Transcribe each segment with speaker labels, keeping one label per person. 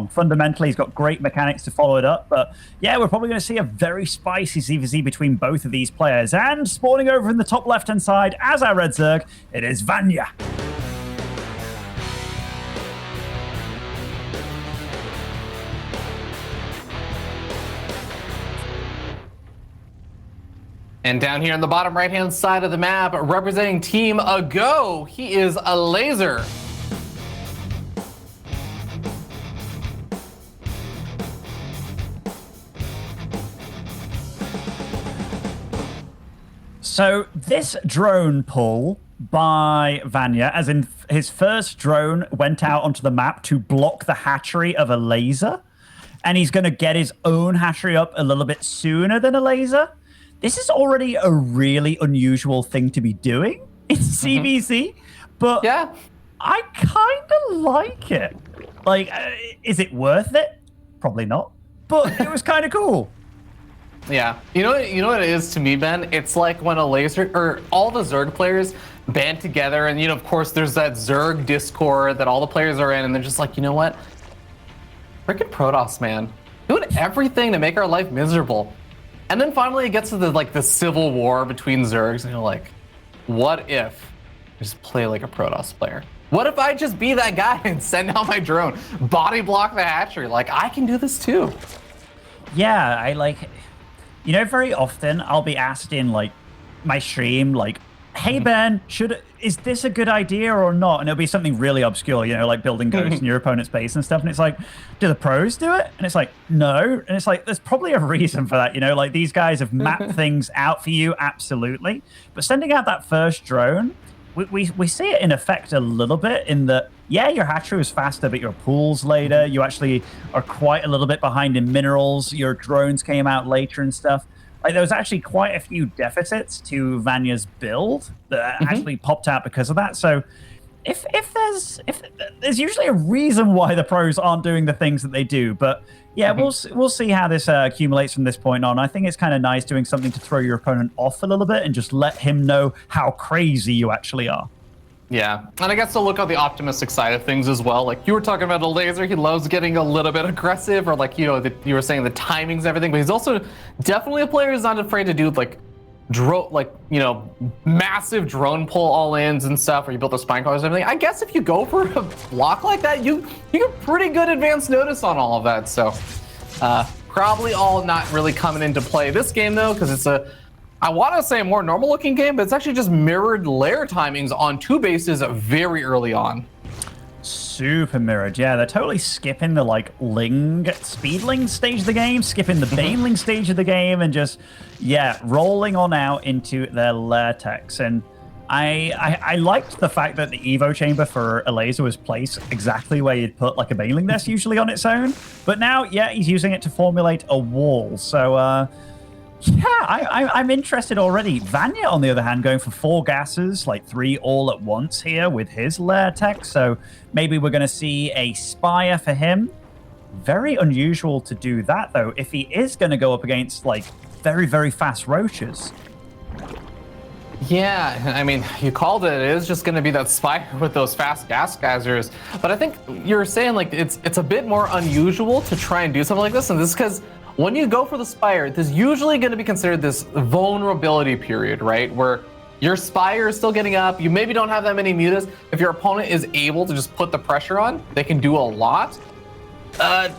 Speaker 1: strong. Fundamentally, he's got great mechanics to follow it up. But yeah, we're probably going to see a very spicy ZvZ between both of these players. And spawning over in the top left-hand side as our red Zerg, it is Vanya.
Speaker 2: And down here on the bottom right-hand side of the map, representing Team Ago, he is Elazer.
Speaker 1: So this drone pull by Vanya, as in his first drone went out onto the map to block the hatchery of Elazer, and he's going to get his own hatchery up a little bit sooner than Elazer. This is already a really unusual thing to be doing in CVC, but yeah, I kind of like it. Like, is it worth it? Probably not, but it was kind of cool.
Speaker 2: Yeah, you know what it is to me, Ben? It's like when Elazer or all the Zerg players band together, and of course there's that Zerg Discord that all the players are in, and they're just like, you know what? Freaking Protoss, man, doing everything to make our life miserable. And then finally it gets to the civil war between Zergs, and you're like, what if I just play like a Protoss player? What if I just be that guy and send out my drone, body block the hatchery? Like, I can do this too.
Speaker 1: Yeah, I like, very often I'll be asked in my stream, like, hey Ben, is this a good idea or not? And it'll be something really obscure, like building ghosts in your opponent's base and stuff. And it's like, do the pros do it? And it's like, no. And it's like, there's probably a reason for that, like these guys have mapped things out for you, absolutely. But sending out that first drone, we see it in effect a little bit in that, yeah, your hatchery was faster, but your pool's later. You actually are quite a little bit behind in minerals. Your drones came out later and stuff. Like, there was actually quite a few deficits to Vanya's build that actually popped out because of that. So if there's usually a reason why the pros aren't doing the things that they do. But yeah, we'll see how this accumulates from this point on. I think it's kind of nice doing something to throw your opponent off a little bit and just let him know how crazy you actually are.
Speaker 2: Yeah, and I guess to look on the optimistic side of things as well. Like you were talking about Elazer, he loves getting a little bit aggressive, or you were saying the timings and everything. But he's also definitely a player who's not afraid to do massive drone pull all-ins and stuff, where you build the spine collars and everything. I guess if you go for a block like that, you get pretty good advance notice on all of that. So probably all not really coming into play this game though, because it's I want to say a more normal looking game, but it's actually just mirrored layer timings on two bases very early on.
Speaker 1: Super mirrored, yeah. They're totally skipping the speedling stage of the game, skipping the baneling stage of the game, and just, yeah, rolling on out into their lair techs. And I liked the fact that the Evo chamber for Elazer was placed exactly where you'd put a baneling nest usually on its own. But now, yeah, he's using it to formulate a wall. So, yeah, I'm interested already. Vanya, on the other hand, going for 4 gases, 3 all at once here with his lair tech. So maybe we're going to see a Spire for him. Very unusual to do that, though, if he is going to go up against, very, very fast roaches.
Speaker 2: Yeah, I mean, you called it. It is just going to be that Spire with those fast gas geysers. But I think you're saying, it's a bit more unusual to try and do something like this. And this is because when you go for the Spire, there's usually going to be considered this vulnerability period, right? Where your Spire is still getting up. You maybe don't have that many mutas. If your opponent is able to just put the pressure on, they can do a lot. I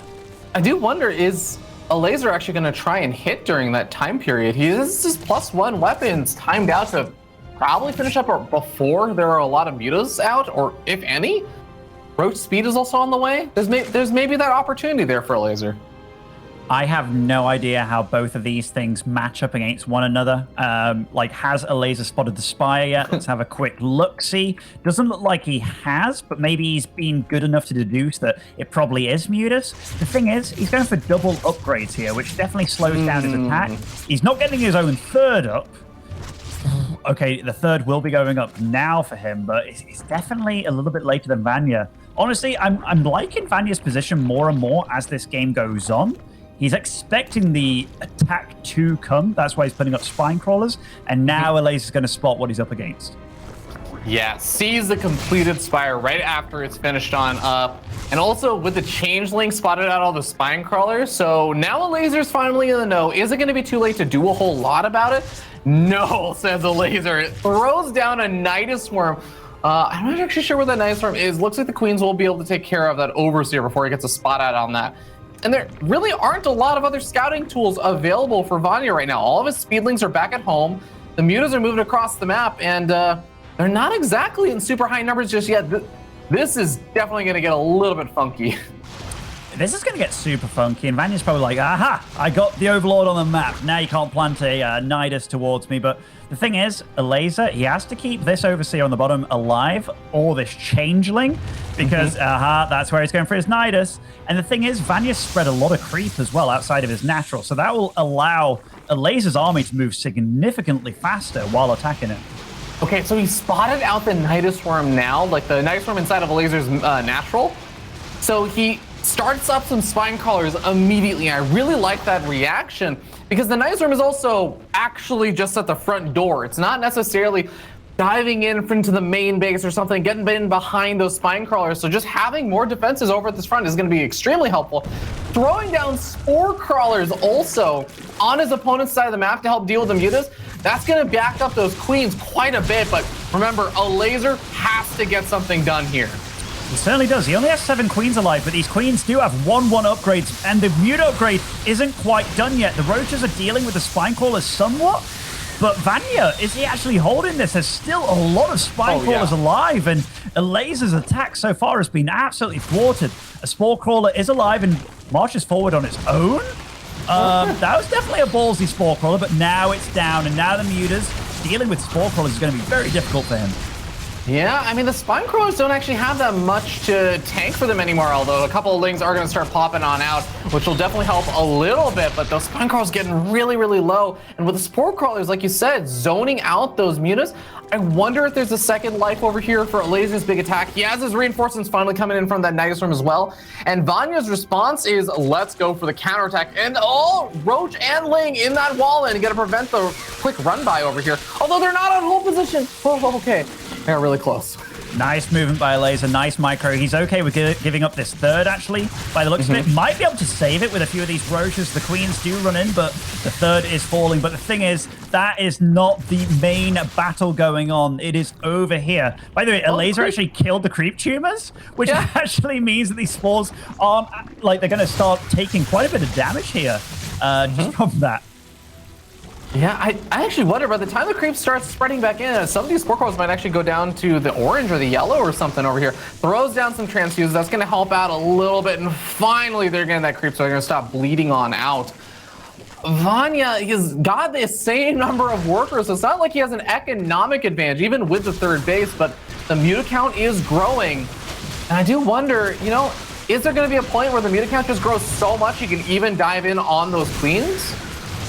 Speaker 2: do wonder, is Elazer actually going to try and hit during that time period? He has his +1 weapons timed out to probably finish up before there are a lot of mutas out, or if any. Roach speed is also on the way. There's maybe that opportunity there for Elazer.
Speaker 1: I have no idea how both of these things match up against one another. Has Elazer spotted the Spire yet? Let's have a quick look-see. Doesn't look like he has, but maybe he's been good enough to deduce that it probably is Mutus. The thing is, he's going for double upgrades here, which definitely slows down his attack. He's not getting his own third up. Okay, the third will be going up now for him, but it's definitely a little bit later than Vanya. Honestly, I'm liking Vanya's position more and more as this game goes on. He's expecting the attack to come. That's why he's putting up spine crawlers. And now Elazer's going to spot what he's up against.
Speaker 2: Yeah, sees the completed spire right after it's finished on up. And also with the changeling spotted out all the spine crawlers. So now Elazer's finally in the know. Is it going to be too late to do a whole lot about it? No, says Elazer. It throws down a Nidus Worm. I'm not actually sure where that Nidus Worm is. Looks like the Queens will be able to take care of that Overseer before he gets a spot out on that. And there really aren't a lot of other scouting tools available for Vanya right now. All of his speedlings are back at home. The mutas are moving across the map, and they're not exactly in super high numbers just yet. This is definitely going to get a little bit funky.
Speaker 1: This is going to get super funky, and Vanya's probably like, aha, I got the Overlord on the map. Now you can't plant a Nidus towards me. But the thing is, Elazer, he has to keep this Overseer on the bottom alive, or this Changeling, because, that's where he's going for his Nidus. And the thing is, Vanya spread a lot of creep as well outside of his natural, so that will allow Elazer's army to move significantly faster while attacking it.
Speaker 2: Okay, so he spotted out the Nidus Worm now, like the Nidus Worm inside of Elazer's natural. So he starts up some spine crawlers immediately. I really like that reaction because the Nidus Worm is also actually just at the front door. It's not necessarily diving in into the main base or something, getting in behind those spine crawlers. So just having more defenses over at this front is going to be extremely helpful. Throwing down spore crawlers also on his opponent's side of the map to help deal with the mutas. That's going to back up those queens quite a bit. But remember, Elazer has to get something done here.
Speaker 1: He certainly does. He only has 7 queens alive, but these queens do have 1/1 upgrades, and the mute upgrade isn't quite done yet. The roaches are dealing with the spine crawlers somewhat, but Vanya, is he actually holding this? There's still a lot of spine crawlers alive, and Elazer's attack so far has been absolutely thwarted. A spore crawler is alive and marches forward on its own. That was definitely a ballsy spore crawler, but now it's down, and now the mutas dealing with spore crawlers is going to be very difficult for him.
Speaker 2: Yeah, I mean, the spine crawlers don't actually have that much to tank for them anymore, although a couple of lings are going to start popping on out, which will definitely help a little bit, but those spine crawlers getting really, really low. And with the spore crawlers, like you said, zoning out those mutas, I wonder if there's a second life over here for Elazer's big attack. He has his reinforcements finally coming in from that Nidus Worm as well. And Vanya's response is, let's go for the counterattack. And Roach and Ling in that wall and going to prevent the quick run by over here. Although they're not on hold position. Oh, okay. They're really close. Nice
Speaker 1: movement by Elazer, nice micro. He's okay with giving up this third, actually. By the looks of it, might be able to save it with a few of these roaches. The queens do run in, but the third is falling. But the thing is, that is not the main battle going on. It is over here. By the way, Elazer actually killed the creep tumors, which actually means that these spores aren't, like, they're going to start taking quite a bit of damage here just from that.
Speaker 2: Yeah, I actually wonder, by the time the creep starts spreading back in, some of these spore crawlers might actually go down to the orange or the yellow or something over here. Throws down some transfuses. That's going to help out a little bit. And finally, they're getting that creep, so they're going to stop bleeding on out. Vanya has got the same number of workers, so it's not like he has an economic advantage, even with the third base, but the muta count is growing. And I do wonder, you know, is there going to be a point where the muta count just grows so much you can even dive in on those queens?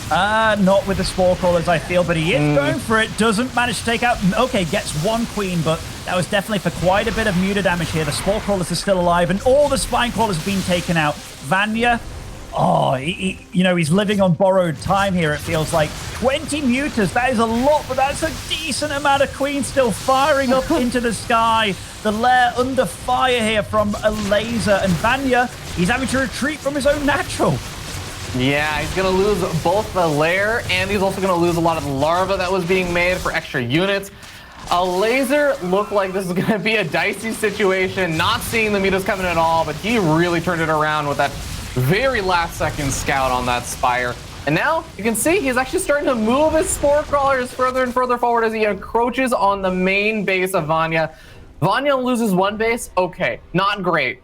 Speaker 1: Not with the spore crawlers, I feel, but he is going for it. Doesn't manage to take out. Okay, gets 1 queen, but that was definitely for quite a bit of muta damage here. The spore crawlers are still alive, and all the spine crawlers have been taken out. Vanya, you know, he's living on borrowed time here, it feels like. 20 mutas, that is a lot, but that's a decent amount of queens still firing up into the sky. The lair under fire here from Elazer, and Vanya, he's having to retreat from his own natural.
Speaker 2: Yeah, he's going to lose both the lair, and he's also going to lose a lot of the larva that was being made for extra units. Elazer looked like this is going to be a dicey situation, not seeing the mutas coming at all, but he really turned it around with that very last-second scout on that spire. And now, you can see he's actually starting to move his spore crawlers further and further forward as he encroaches on the main base of Vanya. Vanya loses 1 base, okay, not great.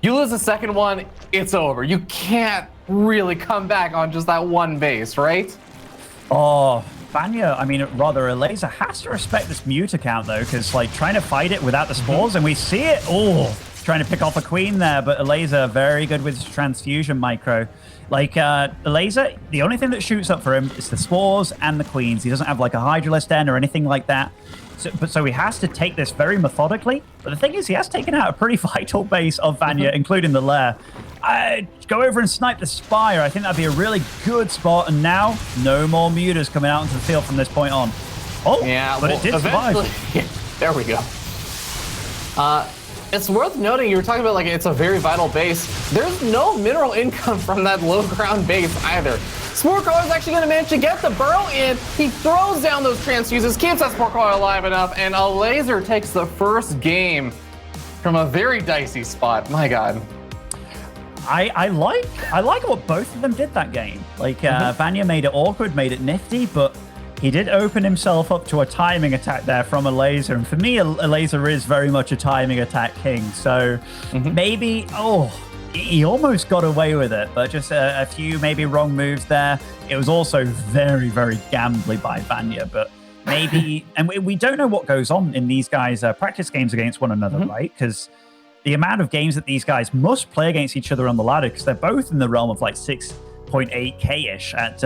Speaker 2: You lose the second one, it's over. You can't really come back on just that 1 base, right?
Speaker 1: Oh, Vanya, I mean, rather, Elazer has to respect this mute account, though, because, like, trying to fight it without the spores, and we see it, trying to pick off a queen there, but Elazer, very good with his transfusion micro. Like, Elazer, the only thing that shoots up for him is the spores and the queens. He doesn't have, like, a Hydralisk Den or anything like that. So he has to take this very methodically. But the thing is, he has taken out a pretty vital base of Vanya, including the lair. Go over and snipe the spire. I think that'd be a really good spot. And now, no more mutas coming out into the field from this point on. Oh, yeah, but it did survive.
Speaker 2: There we go. It's worth noting, you were talking about like it's a very vital base. There's no mineral income from that low ground base either. Spore Crawler is actually going to manage to get the burrow in. He throws down those transfuses, keeps that Spore Crawler alive enough, and Elazer takes the first game from a very dicey spot. My God.
Speaker 1: I like what both of them did that game. Like Vanya made it awkward, made it nifty, but he did open himself up to a timing attack there from Elazer. And for me, Elazer is very much a timing attack king. So maybe, he almost got away with it, but just a few maybe wrong moves there. It was also very, very gambly by Vanya, but maybe, and we don't know what goes on in these guys' practice games against one another, right? Because the amount of games that these guys must play against each other on the ladder, because they're both in the realm of like 6.8k-ish at,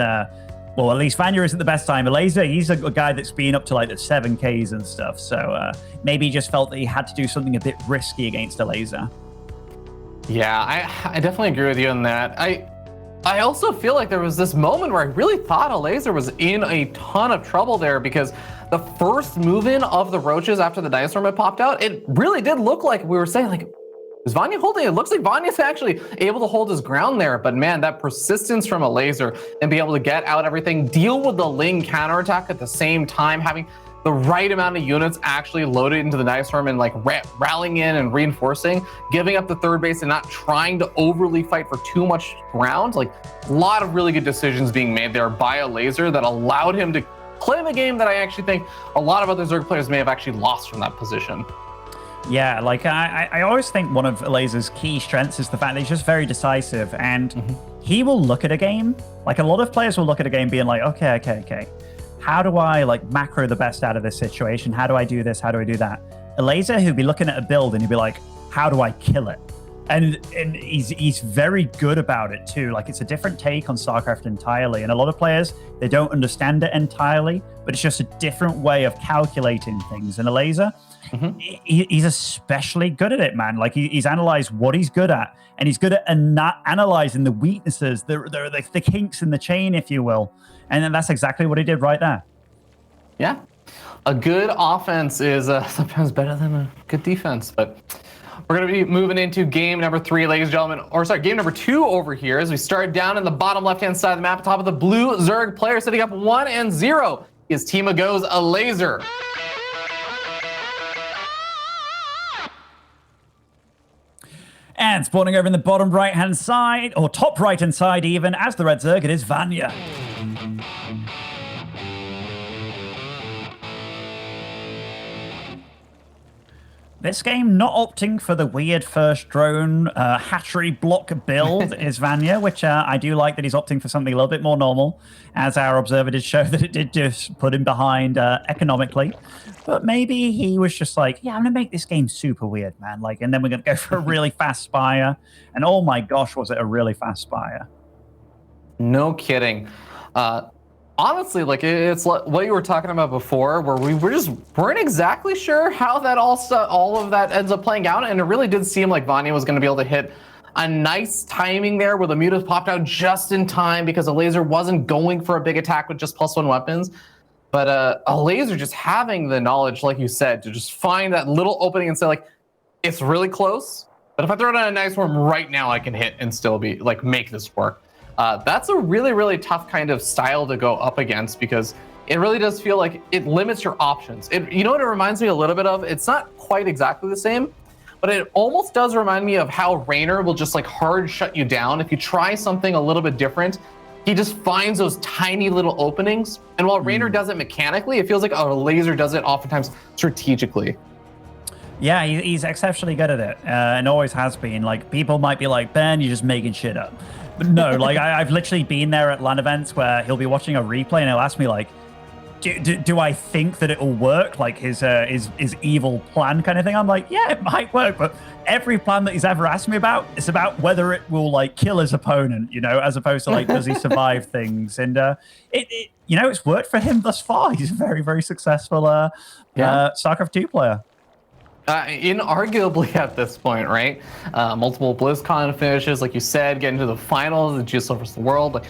Speaker 1: well, at least Vanya isn't the best time. Elazer, he's a guy that's been up to like the 7Ks and stuff. So maybe he just felt that he had to do something a bit risky against Elazer.
Speaker 2: Yeah, I definitely agree with you on that. I also feel like there was this moment where I really thought Elazer was in a ton of trouble there, because the first move in of the roaches after the dinosaur had popped out, it really did look like we were saying, like, is Vanya holding it? It looks like Vanya's actually able to hold his ground there, but man, that persistence from Elazer and be able to get out everything, deal with the Ling counterattack at the same time, having the right amount of units actually loaded into the dinosaur and like rallying in and reinforcing, giving up the third base and not trying to overly fight for too much ground. Like a lot of really good decisions being made there by Elazer that allowed him to play the game that I actually think a lot of other Zerg players may have actually lost from that position.
Speaker 1: Yeah, like I always think one of Elazer's key strengths is the fact that he's just very decisive, and he will look at a game, like a lot of players will look at a game being like, okay. How do I like macro the best out of this situation? How do I do this? How do I do that? Elazer, he'll be looking at a build and he'll be like, how do I kill it? And he's very good about it too. Like it's a different take on StarCraft entirely. And a lot of players, they don't understand it entirely, but it's just a different way of calculating things. And Elazer, he's especially good at it, man. Like he's analyzed what he's good at, and he's good at analyzing the weaknesses, the kinks in the chain, if you will. And then that's exactly what he did right there. Yeah.
Speaker 2: A good offense is sometimes better than a good defense, but we're going to be moving into game number 3, ladies and gentlemen, or sorry, game number 2 over here as we start down in the bottom left-hand side of the map, top of the blue Zerg player sitting up 1-0. His team goes Elazer.
Speaker 1: And spawning over in the bottom right-hand side, or top right-hand side even, as the red Zerg, it is Vanya. This game not opting for the weird first drone hatchery block build is Vanya, which I do like that he's opting for something a little bit more normal, as our observer did show that it did just put him behind economically. But maybe he was just like, yeah, I'm going to make this game super weird, man. Like, and then we're going to go for a really fast Spire. And oh my gosh, was it a really fast Spire.
Speaker 2: No kidding. Honestly, like it's like what you were talking about before, where we weren't exactly sure how that all of that ends up playing out, and it really did seem like Vanya was going to be able to hit a nice timing there, where the mutas popped out just in time because Elazer wasn't going for a big attack with just +1 weapons. But Elazer just having the knowledge, like you said, to just find that little opening and say like, it's really close, but if I throw it on a nice worm right now, I can hit and still be like make this work. That's a really, really tough kind of style to go up against, because it really does feel like it limits your options. You know what it reminds me a little bit of? It's not quite exactly the same, but it almost does remind me of how Raynor will just like hard shut you down. If you try something a little bit different, he just finds those tiny little openings. And while Raynor does it mechanically, it feels like Elazer does it oftentimes strategically.
Speaker 1: Yeah, he's exceptionally good at it, and always has been. Like, people might be like, Ben, you're just making shit up. But no, like, I've literally been there at LAN events where he'll be watching a replay and he'll ask me, like, do I think that it will work? Like, his evil plan kind of thing? I'm like, yeah, it might work, but every plan that he's ever asked me about, it's about whether it will, like, kill his opponent, you know, as opposed to, like, does he survive things? And, you know, it's worked for him thus far. He's a very, very successful StarCraft 2 player.
Speaker 2: Inarguably at this point, right? Multiple BlizzCon finishes, like you said, getting to the finals, the GSL vs. the World. Like,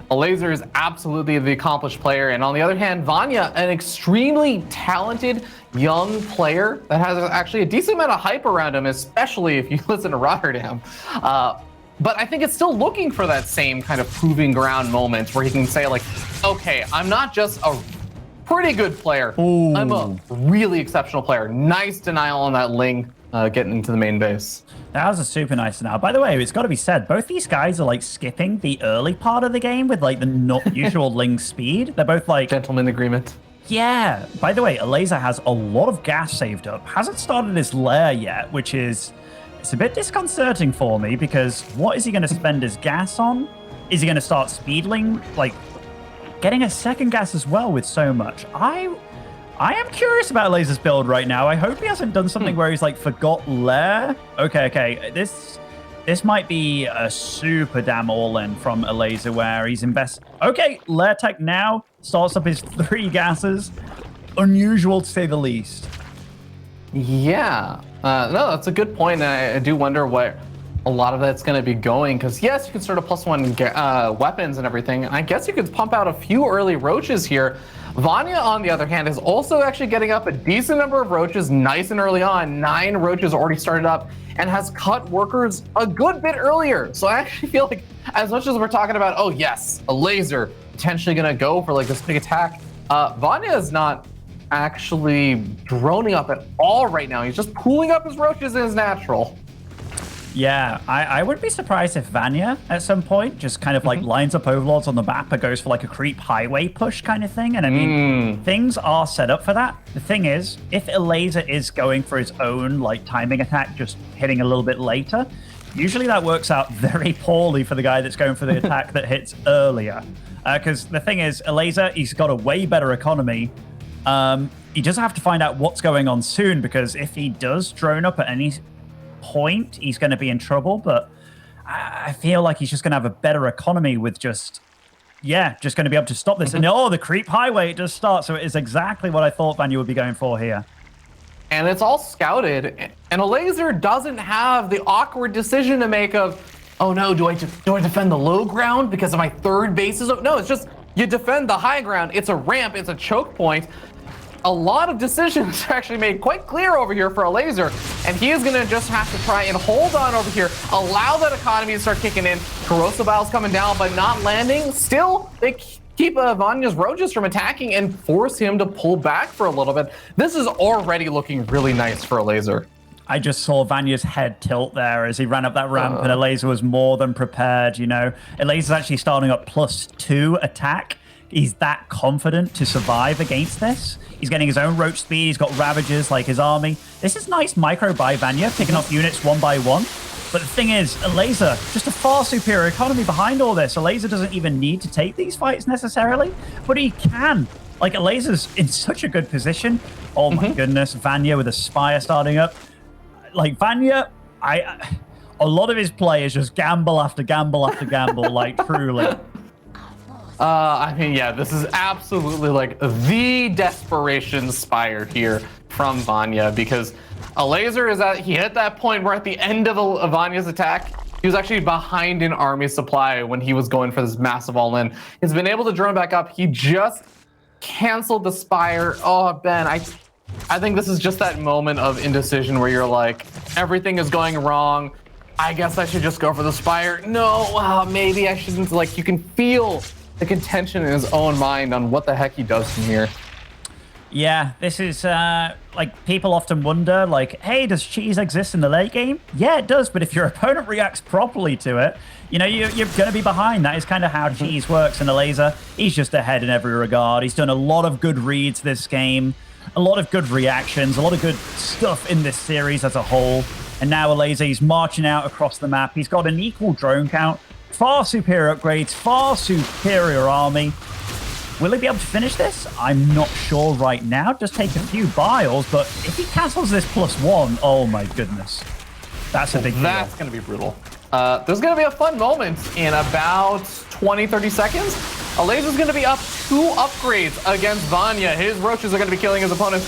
Speaker 2: Elazer is absolutely the accomplished player, and on the other hand, Vanya, an extremely talented young player that has actually a decent amount of hype around him, especially if you listen to Rotterdam. But I think it's still looking for that same kind of proving ground moment where he can say like, okay, I'm not just a pretty good player.
Speaker 1: Ooh.
Speaker 2: I'm a really exceptional player. Nice denial on that Ling getting into the main base.
Speaker 1: That was a super nice denial. By the way, it's got to be said, both these guys are like skipping the early part of the game with like the not usual Ling speed. They're both like...
Speaker 2: Gentleman agreement.
Speaker 1: Yeah. By the way, Elazer has a lot of gas saved up. Hasn't started his lair yet, which is... It's a bit disconcerting for me because what is he going to spend his gas on? Is he going to start speedling? Like, getting a second gas as well with so much. I am curious about Elazer's build right now. I hope he hasn't done something where he's like forgot lair. Okay. This might be a super damn all-in from Elazer where he's Okay, lair tech now starts up his 3 gases. Unusual to say the least.
Speaker 2: Yeah. No, that's a good point. And I do wonder what a lot of that's going to be going, because yes, you can sort of +1 weapons and everything. And I guess you could pump out a few early roaches here. Vanya, on the other hand, is also actually getting up a decent number of roaches nice and early on. 9 roaches already started up and has cut workers a good bit earlier. So I actually feel like as much as we're talking about, oh yes, Elazer potentially going to go for like this big attack, Vanya is not actually droning up at all right now. He's just pulling up his roaches in his natural.
Speaker 1: Yeah, I wouldn't be surprised if Vanya at some point just kind of like lines up overlords on the map and goes for like a creep highway push kind of thing. And I mean, things are set up for that. The thing is, if Elazer is going for his own like timing attack, just hitting a little bit later, usually that works out very poorly for the guy that's going for the attack that hits earlier. Because the thing is, Elazer, he's got a way better economy. He does have to find out what's going on soon, because if he does drone up at any point, he's going to be in trouble. But I feel like he's just going to have a better economy with just going to be able to stop this. And the creep highway, it does start. So it is exactly what I thought Vanya would be going for here.
Speaker 2: And it's all scouted. And Elazer doesn't have the awkward decision to make of, oh no, do I defend the low ground because of my third base? No, it's just you defend the high ground. It's a ramp. It's a choke point. A lot of decisions are actually made quite clear over here for Elazer, and he is going to just have to try and hold on over here, allow that economy to start kicking in. Corrosive Bile's coming down, but not landing. Still, they keep Vanya's roaches from attacking and force him to pull back for a little bit. This is already looking really nice for Elazer.
Speaker 1: I just saw Vanya's head tilt there as he ran up that ramp, and Elazer was more than prepared, you know. Elazer's actually starting up +2 attack. He's that confident to survive against this. He's getting his own roach speed. He's got Ravagers like his army. This is nice micro by Vanya, picking off units one by one. But the thing is, Elazer, just a far superior economy behind all this. Elazer doesn't even need to take these fights necessarily, but he can. Like, Elazer's in such a good position. Oh my goodness, Vanya with a Spire starting up. Like, Vanya, a lot of his play is just gamble after gamble after gamble, like, truly.
Speaker 2: I mean, yeah, this is absolutely like the desperation Spire here from Vanya, because Elazer he hit that point where at the end of Vanya's attack, he was actually behind an army supply when he was going for this massive all-in. He's been able to drone back up. He just canceled the Spire. Oh, Ben, I think this is just that moment of indecision where you're like, everything is going wrong. I guess I should just go for the Spire. No, maybe I shouldn't. Like, you can feel the contention in his own mind on what the heck he does from here.
Speaker 1: Yeah, this is, like, people often wonder, like, hey, does cheese exist in the late game? Yeah, it does, but if your opponent reacts properly to it, you know, you're going to be behind. That is kind of how cheese works. And Elazer, he's just ahead in every regard. He's done a lot of good reads this game, a lot of good reactions, a lot of good stuff in this series as a whole. And now Elazer, he's marching out across the map. He's got an equal drone count, far superior upgrades, far superior army. Will he be able to finish this? I'm not sure right now. Just take a few biles, but if he cancels this +1, oh my goodness. That's a big deal.
Speaker 2: That's going to be brutal. There's going to be a fun moment in about 20-30 seconds. Elazer's going to be up 2 upgrades against Vanya. His roaches are going to be killing his opponent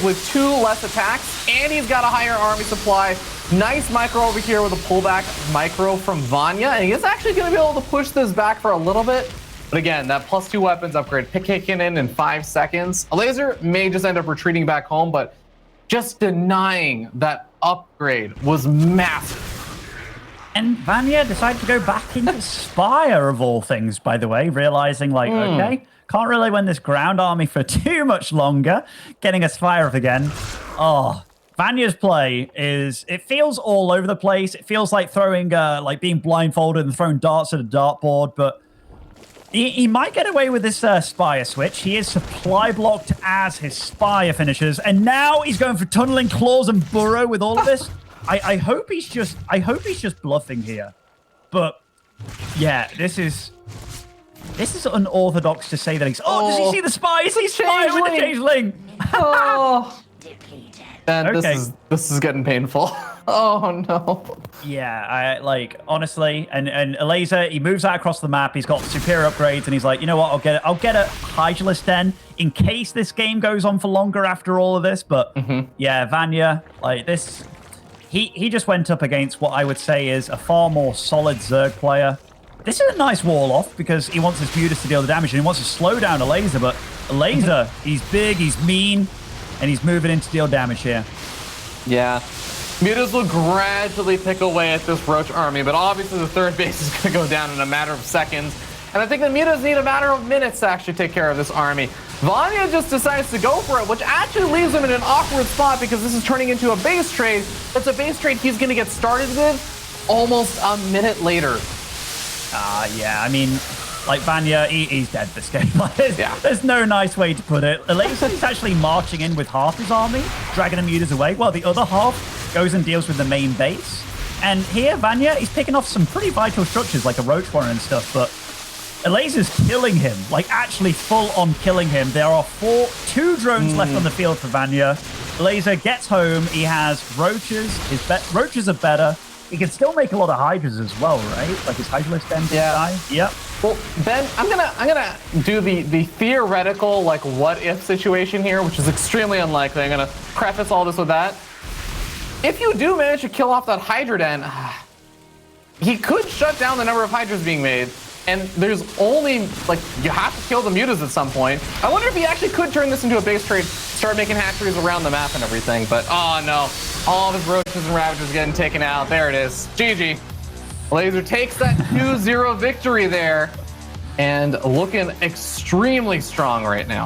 Speaker 2: with 2 less attacks, and he's got a higher army supply. Nice micro over here with a pullback micro from Vanya, and he is actually going to be able to push this back for a little bit. But again, that +2 weapons upgrade kicking in 5 seconds. Elazer may just end up retreating back home, but just denying that upgrade was massive.
Speaker 1: And Vanya decided to go back into Spire, of all things, by the way, realizing, like, okay, can't really win this ground army for too much longer. Getting a Spire up again. Oh, Vanya's play is, it feels all over the place. It feels like throwing, like being blindfolded and throwing darts at a dartboard, but he might get away with this Spire switch. He is supply blocked as his Spire finishes, and now he's going for Tunneling Claws and Burrow with all of this. I hope he's just bluffing here. But yeah, this is unorthodox to say that he's does he see the Spire? Is he Spire with the Changeling?
Speaker 2: Oh. And
Speaker 1: okay.
Speaker 2: this is getting painful. Oh no.
Speaker 1: Yeah, honestly, and Elazer, he moves out across the map. He's got superior upgrades, and he's like, you know what? I'll get a Hydralisk Den in case this game goes on for longer after all of this. But yeah, Vanya, like this, he just went up against what I would say is a far more solid Zerg player. This is a nice wall off because he wants his Mutas to deal the damage, and he wants to slow down Elazer. But Elazer, he's big, he's mean, and he's moving in to deal damage here.
Speaker 2: Yeah. Mutas will gradually pick away at this Roach army, but obviously the third base is going to go down in a matter of seconds. And I think the Mutas need a matter of minutes to actually take care of this army. Vanya just decides to go for it, which actually leaves him in an awkward spot because this is turning into a base trade. It's a base trade he's going to get started with almost a minute later.
Speaker 1: Yeah, I mean, like Vanya, he's dead this game. There's no nice way to put it. Elazer is actually marching in with half his army, dragging the Mutas away, while the other half goes and deals with the main base. And here, Vanya, he's picking off some pretty vital structures like a Roach Warren and stuff, but Elazer's killing him, like actually full-on killing him. There are 2 drones left on the field for Vanya. Elazer gets home. He has Roaches. Roaches are better. He can still make a lot of Hydras as well, right? Like his Hydralisk Den die. Yep.
Speaker 2: Well, Ben, I'm gonna do the theoretical like what if situation here, which is extremely unlikely. I'm gonna preface all this with that. If you do manage to kill off that Hydra Den, he could shut down the number of Hydras being made. And there's only, like, you have to kill the Mutas at some point. I wonder if he actually could turn this into a base trade, start making hatcheries around the map and everything. But, oh no, all of his Roaches and Ravagers getting taken out. There it is. GG. Elazer takes that 2-0 victory there and looking extremely strong right now.